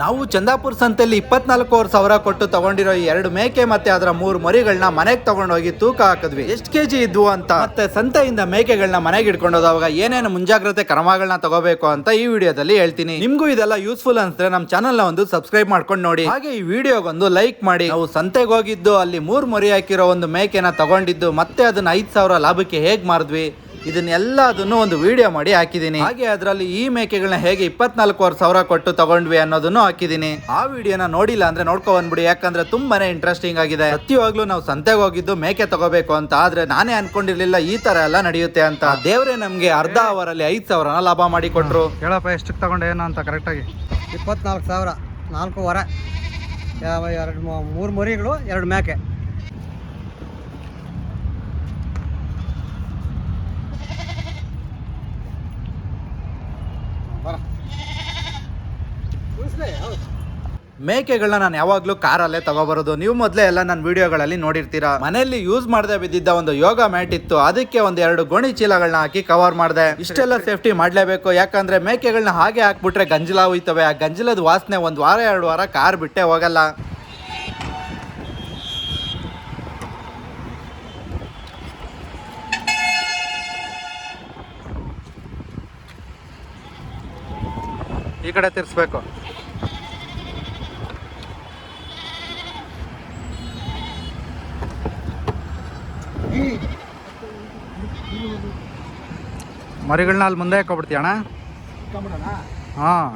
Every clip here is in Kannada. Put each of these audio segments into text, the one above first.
ನಾವು ಚಂದಾಪುರ ಸಂತೆಯಲ್ಲಿ 24,000 ಕೊಟ್ಟು ತಗೊಂಡಿರೋ ಈ 2 ಮೇಕೆ ಮತ್ತೆ ಅದರ 3 ಮರಿಗಳನ್ನ ಮನೆಗೆ ತಗೊಂಡೋಗಿ ತೂಕ ಹಾಕಿದ್ವಿ. ಎಷ್ಟು ಕೆಜಿ ಇದ್ವು ಅಂತ ಮತ್ತೆ ಸಂತೆಯಿಂದ ಮೇಕೆಗಳನ್ನ ಮನೆಗೆ ಇಟ್ಕೊಂಡು ಹೋದಾಗ ಏನೇನು ಮುಂಜಾಗ್ರತೆ ಕ್ರಮಗಳನ್ನ ತಗೋಬೇಕು ಅಂತ ಈ ವಿಡಿಯೋದಲ್ಲಿ ಹೇಳ್ತೀನಿ. ನಿಮ್ಗೂ ಇದೆಲ್ಲ ಯೂಸ್ಫುಲ್ ಅನ್ಸಿದ್ರೆ ನಮ್ಮ ಚಾನಲ್ ನ ಒಂದು ಸಬ್ಸ್ಕ್ರೈಬ್ ಮಾಡ್ಕೊಂಡು ನೋಡಿ. ಹಾಗೆ ಈ ವಿಡಿಯೋಗೊಂದು ಲೈಕ್ ಮಾಡಿ. ನಾವು ಸಂತೆಗೆ ಹೋಗಿದ್ದು ಅಲ್ಲಿ 3 ಮರಿ ಹಾಕಿರೋ ಒಂದು ಮೇಕೆನ ತಗೊಂಡಿದ್ದು ಮತ್ತೆ ಅದನ್ನ 5,000 ಲಾಭಕ್ಕೆ ಹೇಗ್ ಮಾರಿದ್ವಿ ಇದನ್ನೆಲ್ಲದನ್ನು ಒಂದು ವಿಡಿಯೋ ಮಾಡಿ ಹಾಕಿದೀನಿ. ಹಾಗೆ ಅದರಲ್ಲಿ ಈ ಮೇಕೆಗಳನ್ನ ಹೇಗೆ 24,000 ಕೊಟ್ಟು ತಗೊಂಡ್ವಿ ಅನ್ನೋದನ್ನು ಹಾಕಿದೀನಿ. ಆ ವಿಡಿಯೋನ ನೋಡಿಲ್ಲ ಅಂದ್ರೆ ನೋಡ್ಕೊ ಬಂದ್ಬಿಡಿ, ಯಾಕಂದ್ರೆ ತುಂಬಾನೇ ಇಂಟ್ರೆಸ್ಟಿಂಗ್ ಆಗಿದೆ. ಸತ್ಯವಾಗ್ಲೂ ನಾವು ಸಂತೆಗೆ ಹೋಗಿದ್ದು ಮೇಕೆ ತಗೋಬೇಕು ಅಂತ, ಆದ್ರೆ ನಾನೇ ಅನ್ಕೊಂಡಿರ್ಲಿಲ್ಲ ಈ ತರ ಎಲ್ಲ ನಡೆಯುತ್ತೆ ಅಂತ. ದೇವ್ರೆ ನಮ್ಗೆ ಅರ್ಧ ಅವರಲ್ಲಿ 5,000 ಲಾಭ ಮಾಡಿ ಕೊಟ್ರು. ಹೇಳಪ್ಪ ಎಷ್ಟಕ್ಕೆ ತಗೊಂಡೆ ಏನು ಅಂತ ಕರೆಕ್ಟಾಗಿ. 24,000 4 3 ಮರಿಗಳು 2 ಮೇಕೆ. ಮೇಕೆಗಳನ್ನ ನಾನು ಯಾವಾಗ್ಲೂ ಕಾರಲ್ಲೇ ತಗೋಬರೋದು. ನೀವು ಮೊದಲೇ ಎಲ್ಲ ನನ್ನ ವಿಡಿಯೋಗಳಲ್ಲಿ ನೋಡಿರ್ತೀರಾ. ಮನೆಯಲ್ಲಿ ಯೂಸ್ ಮಾಡದೆ ಬಿದ್ದಿದ್ದ ಒಂದು ಯೋಗ ಮ್ಯಾಟ್ ಇತ್ತು, ಅದಕ್ಕೆ 2 ಗೋಣಿ ಚೀಲಗಳನ್ನ ಹಾಕಿ ಕವರ್ ಮಾಡಿದೆ. ಇಷ್ಟೆಲ್ಲ ಸೇಫ್ಟಿ ಮಾಡ್ಲೇಬೇಕು, ಯಾಕಂದ್ರೆ ಮೇಕೆಗಳನ್ನ ಹಾಗೆ ಹಾಕ್ಬಿಟ್ರೆ ಗಂಜಲ ಹೋಯ್ತವೆ. ಆ ಗಂಜಲದ ವಾಸನೆ 1 ವಾರ 2 ವಾರ ಕಾರ್ ಬಿಟ್ಟೆ ಹೋಗಲ್ಲ. ಈ ಕಡೆ ತಿರ್ಸ್ಬೇಕು. ಮರಿಗಳನ್ನ ಅಲ್ಲಿ ಮುಂದೆ ಹಾಕೊಬಿಡ್ತೀಯ ಅಣ್ಣ? ಹಾಂ,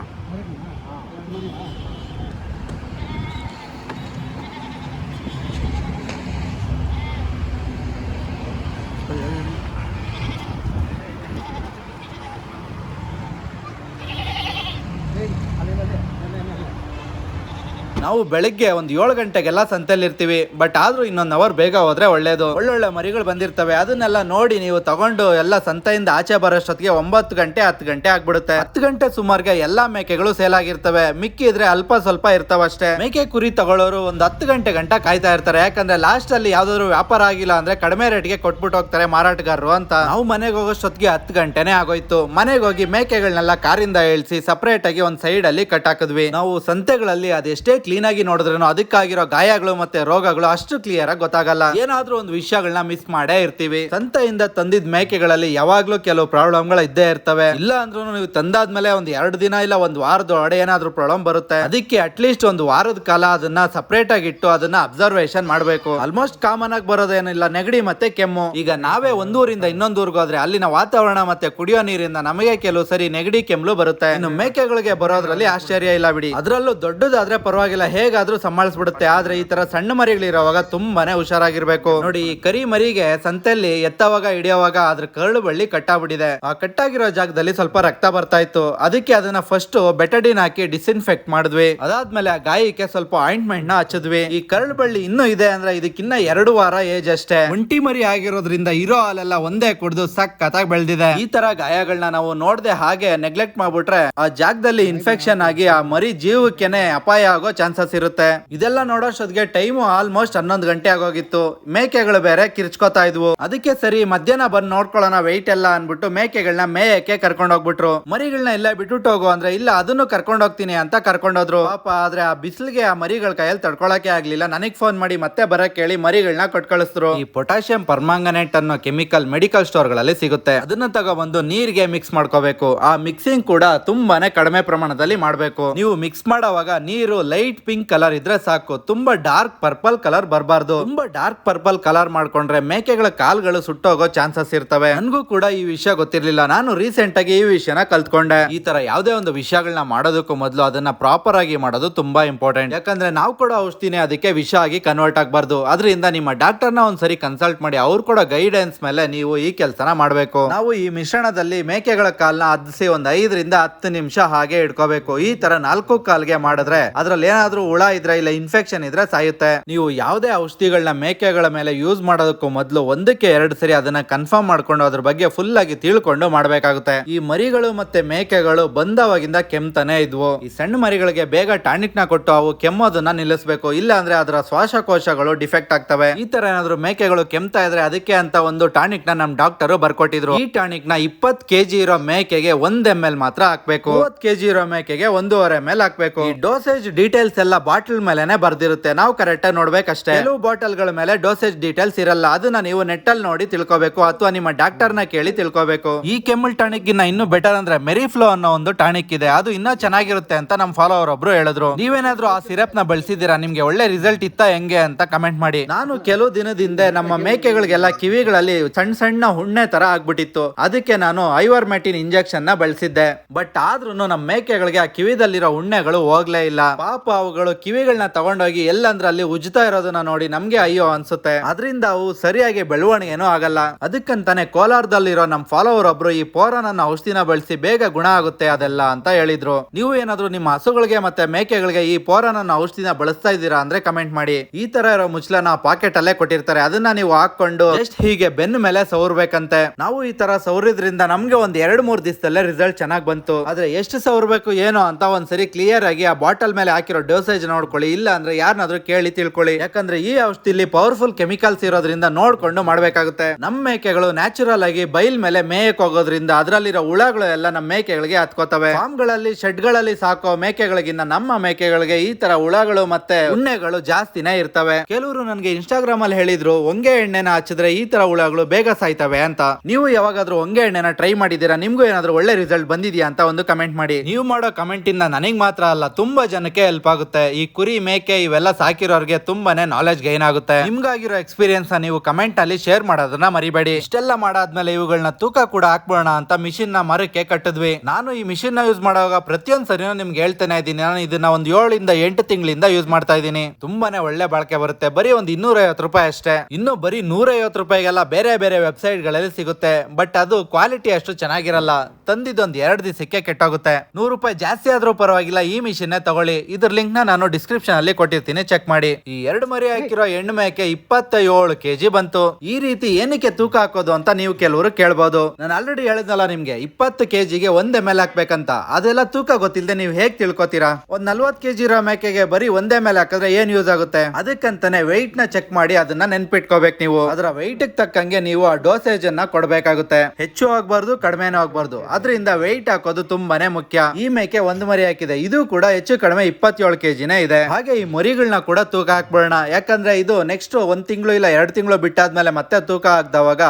ನಾವು ಬೆಳಿಗ್ಗೆ 7 ಗಂಟೆಗೆಲ್ಲ ಸಂತೆಯಲ್ಲಿ ಇರ್ತೀವಿ. ಬಟ್ ಆದ್ರೂ ಇನ್ನೊಂದು ಅವರ್ ಬೇಗ ಹೋದ್ರೆ ಒಳ್ಳೇದು. ಒಳ್ಳೊಳ್ಳೆ ಮರಿಗಳು ಬಂದಿರ್ತವೆ, ಅದನ್ನೆಲ್ಲ ನೋಡಿ ನೀವು ತಗೊಂಡು ಎಲ್ಲ ಸಂತೆಯಿಂದ ಆಚೆ ಬರೋಷ್ಟೊತ್ತಿಗೆ 9 ಗಂಟೆ 10 ಗಂಟೆ ಆಗ್ಬಿಡುತ್ತೆ. 10 ಗಂಟೆ ಸುಮಾರಿಗೆ ಎಲ್ಲಾ ಮೇಕೆಗಳು ಸೇಲ್ ಆಗಿರ್ತವೆ. ಮಿಕ್ಕಿದ್ರೆ ಅಲ್ಪ ಸ್ವಲ್ಪ ಇರ್ತಾವಷ್ಟೇ. ಮೇಕೆ ಕುರಿ ತಗೊಳ್ಳೋರು 10 ಗಂಟೆ ಗಂಟ ಕಾಯ್ತಾ ಇರ್ತಾರೆ, ಯಾಕಂದ್ರೆ ಲಾಸ್ಟ್ ಅಲ್ಲಿ ಯಾವ್ದಾದ್ರು ವ್ಯಾಪಾರ ಆಗಿಲ್ಲ ಅಂದ್ರೆ ಕಡಿಮೆ ರೇಟ್ಗೆ ಕೊಟ್ಬಿಟ್ಟು ಹೋಗ್ತಾರೆ ಮಾರಾಟಗಾರರು ಅಂತ. ನಾವು ಮನೆಗೆ ಹೋಗೋಷ್ಟೊತ್ತಿಗೆ 10 ಗಂಟೆನೆ ಆಗೋಯ್ತು. ಮನೆಗೆ ಹೋಗಿ ಮೇಕೆಗಳನ್ನೆಲ್ಲ ಕಾರಿಂದ ಇಳಿಸಿ ಸಪರೇಟ್ ಆಗಿ ಒಂದ್ ಸೈಡ್ ಅಲ್ಲಿ ಕಟ್ ಹಾಕಿದ್ವಿ. ನಾವು ಸಂತೆಗಳಲ್ಲಿ ಅದೆಷ್ಟೇ ಕ್ಲೀನ್ ಆಗಿ ನೋಡಿದ್ರೇನು ಅದಕ್ಕಾಗಿರೋ ಗಾಯಗಳು ಮತ್ತೆ ರೋಗಗಳು ಅಷ್ಟು ಕ್ಲಿಯರ್ ಆಗಿ ಗೊತ್ತಾಗಲ್ಲ. ಏನಾದ್ರೂ ಒಂದು ವಿಷಯಗಳನ್ನ ಮಿಸ್ ಮಾಡೇ ಇರ್ತೀವಿ. ಸಂತೆಯಿಂದ ತಂದಿದ್ ಮೇಕೆಗಳಲ್ಲಿ ಯಾವಾಗ್ಲೂ ಕೆಲವು ಪ್ರಾಬ್ಲಮ್ಗಳು ಇದ್ದೇ ಇರ್ತವೆ. ಇಲ್ಲ ಅಂದ್ರೂ ನೀವು ತಂದಾದ್ಮೇಲೆ 2 ದಿನ ಇಲ್ಲ 1 ವಾರದ ಒಳಗಡೆ ಏನಾದ್ರೂ ಪ್ರಾಬ್ಲಮ್ ಬರುತ್ತೆ. ಅದಕ್ಕೆ ಅಟ್ಲೀಸ್ಟ್ 1 ವಾರದ ಕಾಲ ಅದನ್ನ ಸಪರೇಟ್ ಆಗಿ ಇಟ್ಟು ಅದನ್ನ ಅಬ್ಸರ್ವೇಷನ್ ಮಾಡಬೇಕು. ಆಲ್ಮೋಸ್ಟ್ ಕಾಮನ್ ಆಗಿ ಬರೋದೇನಿಲ್ಲ ನೆಗಡಿ ಮತ್ತೆ ಕೆಮ್ಮು. ಈಗ ನಾವೇ ಒಂದೂರಿಂದ ಇನ್ನೊಂದೂರ್ಗೆ ಹೋದ್ರೆ ಅಲ್ಲಿನ ವಾತಾವರಣ ಮತ್ತೆ ಕುಡಿಯೋ ನೀರಿಂದ ನಮಗೆ ಕೆಲವು ಸರಿ ನೆಗಡಿ ಕೆಮ್ಮಲು ಬರುತ್ತೆ. ಇನ್ನು ಮೇಕೆಗಳಿಗೆ ಬರೋದ್ರಲ್ಲಿ ಆಶ್ಚರ್ಯ ಇಲ್ಲ ಬಿಡಿ. ಅದರಲ್ಲೂ ದೊಡ್ಡದಾದ್ರೆ ಪರವಾಗಿಲ್ಲ, ಹೇಗಾದ್ರೂ ಸಂಭಾಳಿಸ್ಬಿಡುತ್ತೆ. ಆದ್ರೆ ಈ ತರ ಸಣ್ಣ ಮರಿಗಳಿರೋವಾಗ ತುಂಬಾನೇ ಹುಷಾರಾಗಿರ್ಬೇಕು. ನೋಡಿ, ಈ ಕರಿ ಮರಿಗೆ ಸಂತೆಯಲ್ಲಿ ಎತ್ತವಾಗ ಹಿಡಿಯೋವಾಗ ಅದ್ರ ಕರಳು ಬಳ್ಳಿ ಕಟ್ಟಾಗ್ಬಿಟ್ಟಿದೆ. ಆ ಕಟ್ಟಾಗಿರೋ ಜಾಗದಲ್ಲಿ ಸ್ವಲ್ಪ ರಕ್ತ ಬರ್ತಾ ಇತ್ತು. ಅದಕ್ಕೆ ಅದನ್ನ ಫಸ್ಟ್ ಬೆಟಡಿನ್ ಹಾಕಿ ಡಿಸ್ಇನ್ಫೆಕ್ಟ್ ಮಾಡಿದ್ವಿ. ಅದಾದ್ಮೇಲೆ ಆ ಗಾಯಕ್ಕೆ ಸ್ವಲ್ಪ ಆಯಿಂಟ್ಮೆಂಟ್ ನ ಹಚ್ಚಿದ್ವಿ. ಈ ಕರಳು ಬಳ್ಳಿ ಇನ್ನೂ ಇದೆ ಅಂದ್ರೆ ಇದಕ್ಕಿನ್ನ 2 ವಾರ ಏಜ್ ಅಷ್ಟೇ. ಒಂಟಿ ಮರಿ ಆಗಿರೋದ್ರಿಂದ ಇರೋ ಹಾಲೆಲ್ಲ ಒಂದೇ ಕುಡ್ದು ಸಕ್ಕತ್ತಾಗಿ ಬೆಳೆದಿದೆ. ಈ ತರ ಗಾಯಗಳನ್ನ ನಾವು ನೋಡದೆ ಹಾಗೆ ನೆಗ್ಲೆಕ್ಟ್ ಮಾಡ್ಬಿಟ್ರೆ ಆ ಜಾಗದಲ್ಲಿ ಇನ್ಫೆಕ್ಷನ್ ಆಗಿ ಆ ಮರಿ ಜೀವಕ್ಕೆನೆ ಅಪಾಯ ಆಗೋ ಚಾನ್ಸಸ್ ಇರುತ್ತೆ. ಇದೆಲ್ಲ ನೋಡೋಷ್ಟೊತ್ತಿಗೆ ಟೈಮು ಆಲ್ಮೋಸ್ಟ್ 11 ಗಂಟೆ ಆಗೋಗಿತ್ತು. ಮೇಕೆಗಳು ಬೇರೆ ಕಿರ್ಚ್ಕೋತಾ ಇದ್ವು. ಅದಕ್ಕೆ ಸರಿ ಮಧ್ಯಾಹ್ನ ಬಂದು ನೋಡ್ಕೊಳ್ಳೋಣ ವೆಯ್ಟ್ ಎಲ್ಲ ಅನ್ಬಿಟ್ಟು ಮೇಕೆಗಳನ್ನ ಮೇಯಕ್ಕೆ ಕರ್ಕೊಂಡು ಹೋಗ್ಬಿಟ್ರು. ಮರಿಗಳನ್ನ ಎಲ್ಲ ಬಿಟ್ಬಿಟ್ಟು ಹೋಗು ಅಂದ್ರೆ ಇಲ್ಲ ಅದನ್ನು ಕರ್ಕೊಂಡು ಹೋಗ್ತೀನಿ ಅಂತ ಕರ್ಕೊಂಡೋದ್ರು. ಪಾಪ ಆದ್ರೆ ಆ ಬಿಸಿಲಿಗೆ ಆ ಮರಿಗಳ ಕೈಯಲ್ಲಿ ತಡ್ಕೊಳಕ್ಕೆ ಆಗ್ಲಿಲ್ಲ. ನನಗ್ ಫೋನ್ ಮಾಡಿ ಮತ್ತೆ ಬರಕ್ ಹೇಳಿ ಮರಿಗಳನ್ನ ಕೊಟ್ ಕಳಿಸಿದ್ರು. ಈ ಪೊಟ್ಯಾಷಿಯಂ ಪರ್ಮಾಂಗನೇಟ್ ಅನ್ನೋ ಕೆಮಿಕಲ್ ಮೆಡಿಕಲ್ ಸ್ಟೋರ್ ಗಳಲ್ಲಿ ಸಿಗುತ್ತೆ. ಅದನ್ನ ತಗೊಬಂದು ನೀರಿಗೆ ಮಿಕ್ಸ್ ಮಾಡ್ಕೋಬೇಕು. ಆ ಮಿಕ್ಸಿಂಗ್ ಕೂಡ ತುಂಬಾನೇ ಕಡಿಮೆ ಪ್ರಮಾಣದಲ್ಲಿ ಮಾಡ್ಬೇಕು. ನೀವು ಮಿಕ್ಸ್ ಮಾಡೋವಾಗ ನೀರು ಲೈಟ್ ಪಿಂಕ್ ಕಲರ್ ಇದ್ರೆ ಸಾಕು, ತುಂಬಾ ಡಾರ್ಕ್ ಪರ್ಪಲ್ ಕಲರ್ ಬರಬಾರ್ದು. ತುಂಬಾ ಡಾರ್ಕ್ ಪರ್ಪಲ್ ಕಲರ್ ಮಾಡ್ಕೊಂಡ್ರೆ ಮೇಕೆಗಳ ಕಾಲ್ಗಳು ಸುಟ್ಟೋಗೋ ಚಾನ್ಸಸ್ ಇರ್ತವೆ. ನನ್ಗೂ ಕೂಡ ಈ ವಿಷಯ ಗೊತ್ತಿರ್ಲಿಲ್ಲ. ನಾನು ರೀಸೆಂಟ್ ಆಗಿ ಈ ವಿಷಯನ ಕಲ್ತ್ಕೊಂಡೆ. ಈ ತರ ಯಾವುದೇ ಒಂದು ವಿಷಯಗಳನ್ನ ಮಾಡೋದಕ್ಕೂ ಮೊದಲು ಅದನ್ನ ಪ್ರಾಪರ್ ಆಗಿ ಮಾಡೋದು ತುಂಬಾ ಇಂಪಾರ್ಟೆಂಟ್. ಯಾಕಂದ್ರೆ ನಾವು ಕೂಡ ಔಷಧಿನೇ ಅದಕ್ಕೆ ವಿಷ ಆಗಿ ಕನ್ವರ್ಟ್ ಆಗಬಾರ್ದು. ಅದರಿಂದ ನಿಮ್ಮ ಡಾಕ್ಟರ್ ನ ಒಂದ್ಸರಿ ಕನ್ಸಲ್ಟ್ ಮಾಡಿ ಅವ್ರು ಕೂಡ ಗೈಡೆನ್ಸ್ ಮೇಲೆ ನೀವು ಈ ಕೆಲಸನ ಮಾಡಬೇಕು. ನಾವು ಈ ಮಿಶ್ರಣದಲ್ಲಿ ಮೇಕೆಗಳ ಕಾಲ್ನ ಅದ್ದಿಸಿ 5 ರಿಂದ 10 ನಿಮಿಷ ಹಾಗೆ ಇಟ್ಕೋಬೇಕು. ಈ ತರ 4 ಕಾಲ್ಗೆ ಮಾಡಿದ್ರೆ ಅದ್ರಲ್ಲಿ ಏನಾದ್ರು ಏನಾದ್ರೂ ಹುಳ ಇದ್ರೆ ಇಲ್ಲ ಇನ್ಫೆಕ್ಷನ್ ಇದ್ರೆ ಸಾಯುತ್ತೆ. ನೀವು ಯಾವುದೇ ಔಷಧಿಗಳನ್ನ ಮೇಕೆಗಳ ಮೇಲೆ ಯೂಸ್ ಮಾಡೋದಕ್ಕೂ ಮೊದಲು 1-2 ಸರಿ ಅದನ್ನ ಕನ್ಫರ್ಮ್ ಮಾಡ್ಕೊಂಡು ಅದ್ರ ಬಗ್ಗೆ ಫುಲ್ ಆಗಿ ತಿಳ್ಕೊಂಡು ಮಾಡ್ಬೇಕಾಗುತ್ತೆ. ಈ ಮರಿಗಳು ಮತ್ತೆ ಮೇಕೆಗಳು ಬಂದವಾಗಿಂದ ಕೆಮ್ತಾನೆ ಇದ್ವು. ಈ ಸಣ್ಣ ಮರಿಗಳಿಗೆ ಬೇಗ ಟಾನಿಕ್ ನ ಕೊಟ್ಟು ಅವು ಕೆಮ್ಮೋದನ್ನ ನಿಲ್ಲಿಸಬೇಕು, ಇಲ್ಲ ಅಂದ್ರೆ ಅದರ ಶ್ವಾಸಕೋಶಗಳು ಡಿಫೆಕ್ಟ್ ಆಗ್ತವೆ. ಈ ತರ ಏನಾದ್ರು ಮೇಕೆಗಳು ಕೆಮ್ತಾ ಇದ್ರೆ ಅದಕ್ಕೆ ಅಂತ ಒಂದು ಟಾನಿಕ್ ನ ನಮ್ ಡಾಕ್ಟರ್ ಬರ್ಕೊಟ್ಟಿದ್ರು. ಈ ಟಾನಿಕ್ ನ 20 kg ಇರೋ ಮೇಕೆಗೆ 1 ml ಮಾತ್ರ ಹಾಕ್ಬೇಕು, 30 kg ಇರೋ ಮೇಕೆಗೆ 1.5 ml ಹಾಕ್ಬೇಕು. ಈ ಡೋಸೇಜ್ ಡೀಟೇಲ್ಸ್ ಎಲ್ಲ ಬಾಟಲ್ ಮೇಲೆನೆ ಬರ್ದಿರುತ್ತೆ, ನಾವು ಕರೆಕ್ಟ್ ಆಗಿ ನೋಡ್ಬೇಕಷ್ಟೇ. ಕೆಲವು ಬಾಟಲ್ ಗಳ ಮೇಲೆ ಡೋಸೇಜ್ ಡೀಟೇಲ್ಸ್ ಇರಲ್ಲ, ಅದನ್ನ ನೀವು ನೆಟ್ ಅಲ್ಲಿ ನೋಡಿ ತಿಳ್ಕೋಬೇಕು ಅಥವಾ ನಿಮ್ಮ ಡಾಕ್ಟರ್ ನ ಕೇಳಿ ತಿಳ್ಕೋಬೇಕು. ಈ ಕೆಮ್ಮಲ್ ಟಾನಿಕ್ ಇನ್ನ ಇನ್ನೂ ಬೆಟರ್ ಅಂದ್ರೆ ಮೆರಿಫ್ಲೋ ಅನ್ನೋ ಒಂದು ಟಾನಿಕ್ ಇದೆ, ಅದು ಇನ್ನೂ ಚೆನ್ನಾಗಿರುತ್ತೆ ಅಂತ ನಮ್ ಫಾಲೋವರ್ ಒಬ್ರು ಹೇಳಿದ್ರು. ನೀವೇನಾದ್ರೂ ಆ ಸಿರಪ್ ನ ಬಳಸಿದೀರಾ, ನಿಮ್ಗೆ ಒಳ್ಳೆ ರಿಸಲ್ಟ್ ಇತ್ತ ಹೆಂಗೆ ಅಂತ ಕಮೆಂಟ್ ಮಾಡಿ. ನಾನು ಕೆಲವು ದಿನದಿಂದ ನಮ್ಮ ಮೇಕೆಗಳಿಗೆಲ್ಲ ಕಿವಿಗಳಲ್ಲಿ ಸಣ್ಣ ಸಣ್ಣ ಹುಣ್ಣೆ ತರ ಆಗ್ಬಿಟ್ಟಿತ್ತು, ಅದಕ್ಕೆ ನಾನು ಐವರ್ಮೆಟಿನ್ ಇಂಜೆಕ್ಷನ್ ನ ಬಳಸಿದ್ದೆ. ಬಟ್ ಆದ್ರೂ ನಮ್ಮ ಮೇಕೆಗಳಿಗೆ ಆ ಕಿವಿದಲ್ಲಿರೋ ಹುಣ್ಣೆಗಳು ಹೋಗ್ಲೇ ಇಲ್ಲ. ಪಾಪ ಅವುಗಳು ಕಿವಿಗಳನ್ನ ತಗೊಂಡೋಗಿ ಎಲ್ಲಂದ್ರಲ್ಲಿ ಉಜ್ತಾ ಇರೋದನ್ನ ನೋಡಿ ನಮ್ಗೆ ಅಯ್ಯೋ ಅನ್ಸುತ್ತೆ. ಅದರಿಂದ ಅವು ಸರಿಯಾಗಿ ಬೆಳವಣಿಗೆನೂ ಆಗಲ್ಲ. ಅದಕ್ಕಂತಾನೆ ಕೋಲಾರದಲ್ಲಿರೋ ನಮ್ ಫಾಲೋವರ್ ಒಬ್ರು ಈ ಪೋರನ ಔಷಧಿನ ಬಳಸಿ ಬೇಗ ಗುಣ ಆಗುತ್ತೆ ಅದೆಲ್ಲ ಅಂತ ಹೇಳಿದ್ರು. ನೀವು ಏನಾದ್ರು ನಿಮ್ಮ ಹಸುಗಳಿಗೆ ಮತ್ತೆ ಮೇಕೆಗಳಿಗೆ ಈ ಪೋರನ ಔಷಧಿನ ಬಳಸ್ತಾ ಇದ್ದೀರಾ ಅಂದ್ರೆ ಕಮೆಂಟ್ ಮಾಡಿ. ಈ ತರ ಇರೋ ಮುಚ್ಚಲನ ಪಾಕೆಟ್ ಅಲ್ಲೇ ಕೊಟ್ಟಿರ್ತಾರೆ, ಅದನ್ನ ನೀವು ಹಾಕೊಂಡು ಜಸ್ಟ್ ಹೀಗೆ ಬೆನ್ನ ಮೇಲೆ ಸವರ್ಬೇಕಂತೆ. ನಾವು ಈ ತರ ಸವರಿದ್ರಿಂದ ನಮ್ಗೆ ಒಂದ್ 2-3 ದಿವಸದಲ್ಲೇ ರಿಸಲ್ಟ್ ಚೆನ್ನಾಗ್ ಬಂತು. ಆದ್ರೆ ಎಷ್ಟು ಸವರ್ಬೇಕು ಏನೋ ಅಂತ ಒಂದ್ಸರಿ ಕ್ಲಿಯರ್ ಆಗಿ ಆ ಬಾಟಲ್ ಮೇಲೆ ಹಾಕಿರೋ ಡೋಸೇಜ್ ನೋಡ್ಕೊಳ್ಳಿ, ಇಲ್ಲ ಅಂದ್ರೆ ಯಾರನ್ನಾದ್ರೂ ಕೇಳಿ ತಿಳ್ಕೊಳ್ಳಿ. ಯಾಕಂದ್ರೆ ಈ ಔಷಧಿಲಿ ಪವರ್ಫುಲ್ ಕೆಮಿಕಲ್ಸ್ ಇರೋದ್ರಿಂದ ನೋಡ್ಕೊಂಡು ಮಾಡ್ಬೇಕಾಗುತ್ತೆ. ನಮ್ಮ ಮೇಕೆಗಳು ನ್ಯಾಚುರಲ್ ಆಗಿ ಬೈಲ್ ಮೇಲೆ ಮೇಯಕ್ ಹೋಗೋದ್ರಿಂದ ಅದರಲ್ಲಿರೋ ಹುಳಗಳು ಎಲ್ಲ ನಮ್ಮ ಮೇಕೆಗಳಿಗೆ ಹತ್ಕೋತವೆ. ಫಾರ್ಮ್ ಗಳಲ್ಲಿ ಶೆಡ್ ಗಳಲ್ಲಿ ಸಾಕೋ ಮೇಕೆಗಳಿಗಿನ್ನ ನಮ್ಮ ಮೇಕೆಗಳಿಗೆ ಈ ತರ ಹುಳಗಳು ಮತ್ತೆ ಉಣ್ಣೆಗಳು ಜಾಸ್ತಿನೇ ಇರ್ತವೆ. ಕೆಲವರು ನನಗೆ ಇನ್ಸ್ಟಾಗ್ರಾಮ್ ಅಲ್ಲಿ ಹೇಳಿದ್ರು ಹೊಂಗೆ ಎಣ್ಣೆನ ಹಚ್ಚಿದ್ರೆ ಈ ತರ ಹುಳಗಳು ಬೇಗ ಸಾಯ್ತವೆ ಅಂತ. ನೀವು ಯಾವಾಗಾದ್ರೂ ಹೊಂಗೆ ಎಣ್ಣೆನ ಟ್ರೈ ಮಾಡಿದೀರಾ? ನಿಮ್ಗೂ ಏನಾದ್ರೂ ಒಳ್ಳೆ ರಿಸಲ್ಟ್ ಬಂದಿದ್ಯಾ ಅಂತ ಒಂದು ಕಮೆಂಟ್ ಮಾಡಿ. ನೀವು ಮಾಡೋ ಕಮೆಂಟ್ ಇಂದ ನನಗ್ ಮಾತ್ರ ಅಲ್ಲ, ತುಂಬಾ ಜನಕ್ಕೆ ಹೆಲ್ಪ್ ಆಗುತ್ತೆ. ಈ ಕುರಿ ಮೇಕೆ ಇವೆಲ್ಲ ಸಾಕಿರೋರ್ಗೆ ತುಂಬಾನೇ ನಾಲೆಜ್ ಗೈನ್ ಆಗುತ್ತೆ. ನಿಮ್ಗಾಗಿರೋ ಎಕ್ಸ್ಪೀರಿಯನ್ಸ್ ನೀವು ಕಮೆಂಟ್ ಅಲ್ಲಿ ಶೇರ್ ಮಾಡೋದನ್ನ ಮರಿಬೇಡಿ. ಇಷ್ಟೆಲ್ಲ ಮಾಡಾದ್ಮೇಲೆ ಇವುಗಳನ್ನ ತೂಕ ಕೂಡ ಹಾಕ್ಬೋಣ ಅಂತ ಮಿಷಿನ್ ನ ಮರಕ್ಕೆ ಕಟ್ಟಿದ್ವಿ. ನಾನು ಈ ಮಿಷಿನ್ ನ ಯೂಸ್ ಮಾಡುವಾಗ ಪ್ರತಿಯೊಂದ್ ಸರಿನೂ ನಿಮ್ಗೆ ಹೇಳ್ತಾನೆ ಇದ್ದೀನಿ, ನಾನು ಇದನ್ನ ಒಂದು 7-8 ತಿಂಗಳಿಂದ ಯೂಸ್ ಮಾಡ್ತಾ ಇದ್ದೀನಿ. ತುಂಬಾನೇ ಒಳ್ಳೆ ಬಾಳಿಕೆ ಬರುತ್ತೆ. ಬರೀ ಒಂದು 250 ರೂಪಾಯಿ ಅಷ್ಟೇ. ಇನ್ನು ಬರೀ 150 ರೂಪಾಯಿಗೆಲ್ಲ ಬೇರೆ ಬೇರೆ ವೆಬ್ಸೈಟ್ ಗಳಲ್ಲಿ ಸಿಗುತ್ತೆ, ಬಟ್ ಅದು ಕ್ವಾಲಿಟಿ ಅಷ್ಟು ಚೆನ್ನಾಗಿರಲ್ಲ. ತಂದಿದ್ದೊಂದು 2 ದಿವಸಕ್ಕೆ ಕೆಟ್ಟೋಗುತ್ತೆ. 100 ರೂಪಾಯಿ ಜಾಸ್ತಿ ಆದ್ರೂ ಪರವಾಗಿಲ್ಲ, ಈ ಮಿಷಿನ್ ತಗೊಳ್ಳಿ. ಇದ್ರ ಲಿಂಕ್ ನ ನಾನು ಡಿಸ್ಕ್ರಿಪ್ಷನ್ ಅಲ್ಲಿ ಕೊಟ್ಟಿರ್ತೀನಿ, ಚೆಕ್ ಮಾಡಿ. ಈ 2 ಮರಿ ಹಾಕಿರೋ ಹೆಣ್ಣು ಮೇಕೆ 27 kg ಬಂತು. ಈ ರೀತಿ ಏನಕ್ಕೆ ತೂಕ ಹಾಕೋದು ಅಂತ ನೀವು ಕೆಲವರು ಕೇಳ್ಬೋದು. ನಾನು ಆಲ್ರೆಡಿ ಹೇಳಿದ್ನಲ್ಲ ನಿಮ್ಗೆ 20 kg 1 ml ಹಾಕ್ಬೇಕಂತ. ಅದೆಲ್ಲ ತೂಕ ಗೊತ್ತಿಲ್ಲದೆ ನೀವು ಹೇಗ್ ತಿಳ್ಕೊತೀರಾ? ಒಂದ್ 40 kg ಇರೋ ಮೇಕೆಗೆ ಬರೀ 1 ml ಹಾಕಿದ್ರೆ ಏನ್ ಯೂಸ್ ಆಗುತ್ತೆ? ಅದಕ್ಕಂತಾನೆ ವೆಯ್ಟ್ ನ ಚೆಕ್ ಮಾಡಿ ಅದನ್ನ ನೆನ್ಪಿಟ್ಕೋಬೇಕು. ನೀವು ಅದರ ವೆಯ್ಟ್ ತಕ್ಕಂಗೆ ನೀವು ಆ ಡೋಸೇಜ್ ಅನ್ನ ಕೊಡ್ಬೇಕಾಗುತ್ತೆ. ಹೆಚ್ಚು ಆಗ್ಬಾರ್ದು, ಕಡಿಮೆನೂ ಆಗ್ಬಾರ್ದು. ಅದರಿಂದ ವೆಯ್ಟ್ ಹಾಕೋದು ತುಂಬಾನೇ ಮುಖ್ಯ. ಈ ಮೇಕೆ 1 ಮರಿ ಹಾಕಿದೆ, ಇದು ಕೂಡ ಹೆಚ್ಚು ಕಡಿಮೆ 27 kg ಇದೆ. ಹಾಗೆ ಈ ಮರಿಗಳನ್ನ ಕೂಡ ತೂಕ ಹಾಕ್ಬೇಡ, ಯಾಕಂದ್ರೆ ಇದು ನೆಕ್ಸ್ಟ್ 1 ತಿಂಗಳು ಇಲ್ಲ 2 ತಿಂಗಳು ಬಿಟ್ಟಾದ್ಮೇಲೆ ಮತ್ತೆ ತೂಕ ಹಾಕ್ದವಾಗ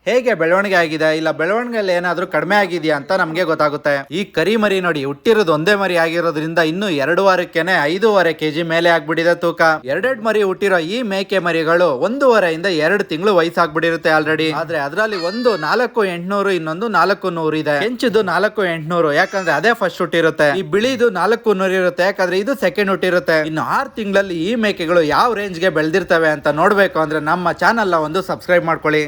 ಹೇಗೆ ಬೆಳವಣಿಗೆ ಆಗಿದೆ ಇಲ್ಲ ಬೆಳವಣಿಗೆಯಲ್ಲಿ ಏನಾದ್ರೂ ಕಡಿಮೆ ಆಗಿದೆಯಾ ಅಂತ ನಮ್ಗೆ ಗೊತ್ತಾಗುತ್ತೆ. ಈ ಕರಿ ಮರಿ ನೋಡಿ ಹುಟ್ಟಿರೋದು 1 ಮರಿ ಆಗಿರೋದ್ರಿಂದ ಇನ್ನು 2 ವಾರಕ್ಕೆನೆ 5.5 kg ಮೇಲೆ ಆಗ್ಬಿಟ್ಟಿದೆ ತೂಕ. 2 ಮರಿ ಹುಟ್ಟಿರೋ ಈ ಮೇಕೆ ಮರಿಗಳು 1.5 ಇಂದ 2 ತಿಂಗಳು ವಯಸ್ಸಾಗ್ಬಿಟ್ಟಿರುತ್ತೆ ಆಲ್ರೆಡಿ. ಆದ್ರೆ ಅದರಲ್ಲಿ ಒಂದು 4800, ಇನ್ನೊಂದು 400 ಇದೆ. ಕೆಂಚಿದು 4800, ಯಾಕಂದ್ರೆ ಅದೇ ಫಸ್ಟ್ ಹುಟ್ಟಿರುತ್ತೆ. ಈ ಬಿಳಿದು 400 ಇರುತ್ತೆ, ಯಾಕಂದ್ರೆ ಇದು ಸೆಕೆಂಡ್ ಹುಟ್ಟಿರುತ್ತೆ. ಇನ್ನು 6 ತಿಂಗಳಲ್ಲಿ ಈ ಮೇಕೆಗಳು ಯಾವ ರೇಂಜ್ ಗೆ ಬೆಳೆದಿರ್ತವೆ ಅಂತ ನೋಡ್ಬೇಕು ಅಂದ್ರೆ ನಮ್ಮ ಚಾನಲ್ ಒಂದು ಸಬ್ಸ್ಕ್ರೈಬ್ ಮಾಡ್ಕೊಳ್ಳಿ.